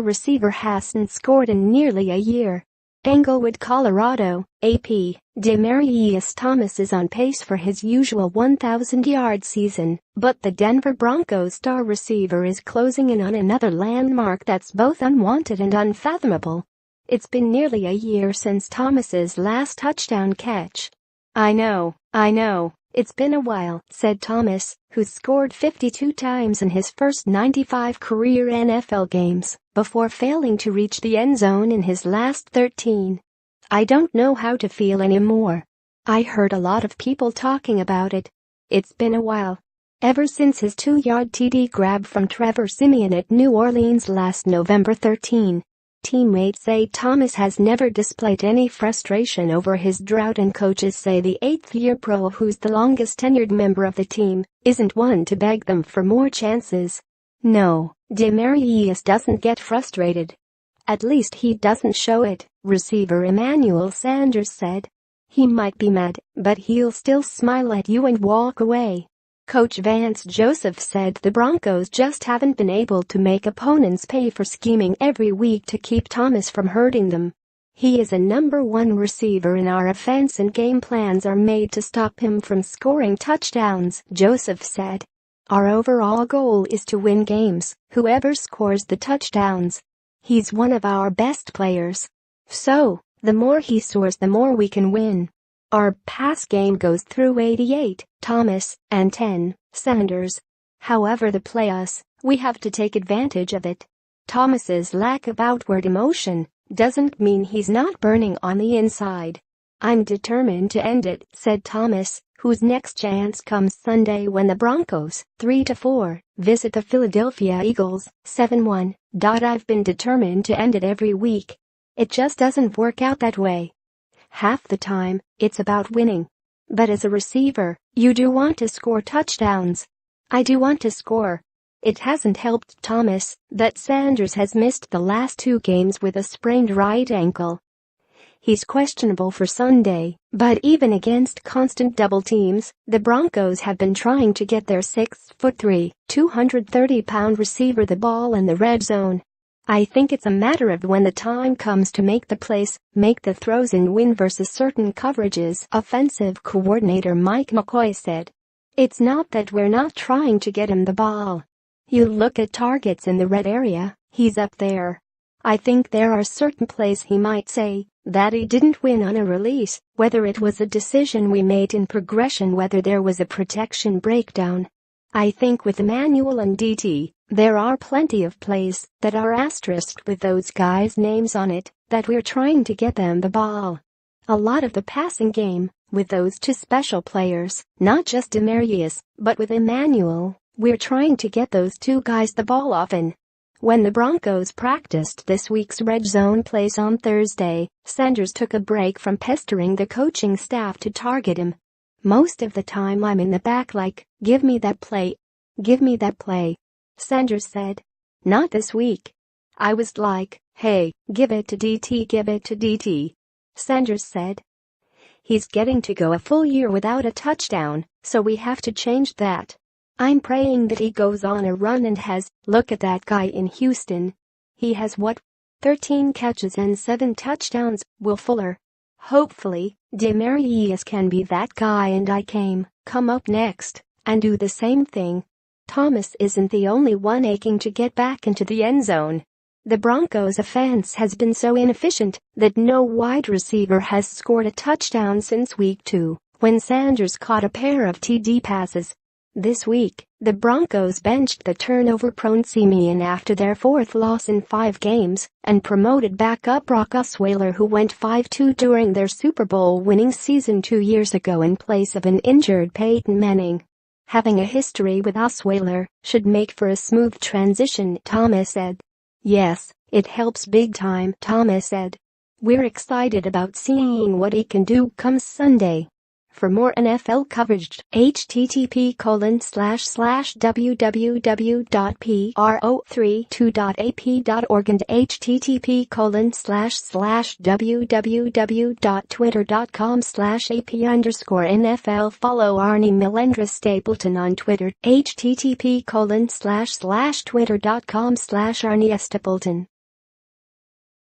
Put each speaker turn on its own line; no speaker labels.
receiver hasn't scored in nearly a year. Englewood, Colorado, AP. Demaryius Thomas is on pace for his usual 1,000-yard season, but the Denver Broncos star receiver is closing in on another landmark that's both unwanted and unfathomable. It's been nearly a year since Thomas's last touchdown catch. I know, it's been a while," said Thomas, who scored 52 times in his first 95 career NFL games before failing to reach the end zone in his last 13. "I don't know how to feel anymore. I heard a lot of people talking about it. It's been a while. Ever since his 2-yard TD grab from Trevor Siemian at New Orleans last November 13. Teammates say Thomas has never displayed any frustration over his drought, and coaches say the 8th-year pro, who's the longest-tenured member of the team, isn't one to beg them for more chances. No, Demaryius doesn't get frustrated. At least he doesn't show it," receiver Emmanuel Sanders said. "He might be mad, but he'll still smile at you and walk away." Coach Vance Joseph said the Broncos just haven't been able to make opponents pay for scheming every week to keep Thomas from hurting them. "He is a number 1 receiver in our offense and game plans are made to stop him from scoring touchdowns," Joseph said. "Our overall goal is to win games, whoever scores the touchdowns. He's one of our best players. So, the more he scores, the more we can win. Our pass game goes through 88, Thomas, and 10, Sanders. However they play us, we have to take advantage of it. Thomas's lack of outward emotion doesn't mean he's not burning on the inside. I'm determined to end it," said Thomas, whose next chance comes Sunday when the Broncos, 3-4, visit the Philadelphia Eagles, 7-1. "I've been determined to end it every week. It just doesn't work out that way. Half the time, it's about winning. But as a receiver, you do want to score touchdowns. I do want to score." It hasn't helped Thomas that Sanders has missed the last 2 games with a sprained right ankle. He's questionable for Sunday, but even against constant double teams, the Broncos have been trying to get their 6'3", 230-pound receiver the ball in the red zone. "I think it's a matter of when the time comes to make the plays, make the throws and win versus certain coverages," offensive coordinator Mike McCoy said. "It's not that we're not trying to get him the ball. You look at targets in the red area, he's up there. I think there are certain plays he might say that he didn't win on a release, whether it was a decision we made in progression, whether there was a protection breakdown. I think with Emmanuel and DT, there are plenty of plays that are asterisked with those guys' names on it, that we're trying to get them the ball. A lot of the passing game, with those 2 special players, not just Demaryius, but with Emmanuel, we're trying to get those 2 guys the ball often." When the Broncos practiced this week's red zone plays on Thursday, Sanders took a break from pestering the coaching staff to target him. "Most of the time I'm in the back like, give me that play. Give me that play," Sanders said. "Not this week. I was like, hey, give it to DT, give it to DT," Sanders said. "He's getting to go a full year without a touchdown, so we have to change that. I'm praying that he goes on a run and look at that guy in Houston. He has 13 catches and 7 touchdowns, Will Fuller. Hopefully, Demaryius can be that guy and I come up next and do the same thing." Thomas isn't the only one aching to get back into the end zone. The Broncos' offense has been so inefficient that no wide receiver has scored a touchdown since week 2, when Sanders caught a pair of TD passes. This week, the Broncos benched the turnover-prone Siemian after their 4th loss in 5 games and promoted backup Brock Osweiler, who went 5-2 during their Super Bowl-winning season 2 years ago in place of an injured Peyton Manning. "Having a history with Osweiler should make for a smooth transition," Thomas said. "Yes, it helps big time," Thomas said. "We're excited about seeing what he can do come Sunday." For more NFL coverage, http://www.pro32.ap.org and http://www.twitter.com/AP_NFL. Follow Arnie Melendra Stapleton on Twitter, http://twitter.com/ArnieStapleton.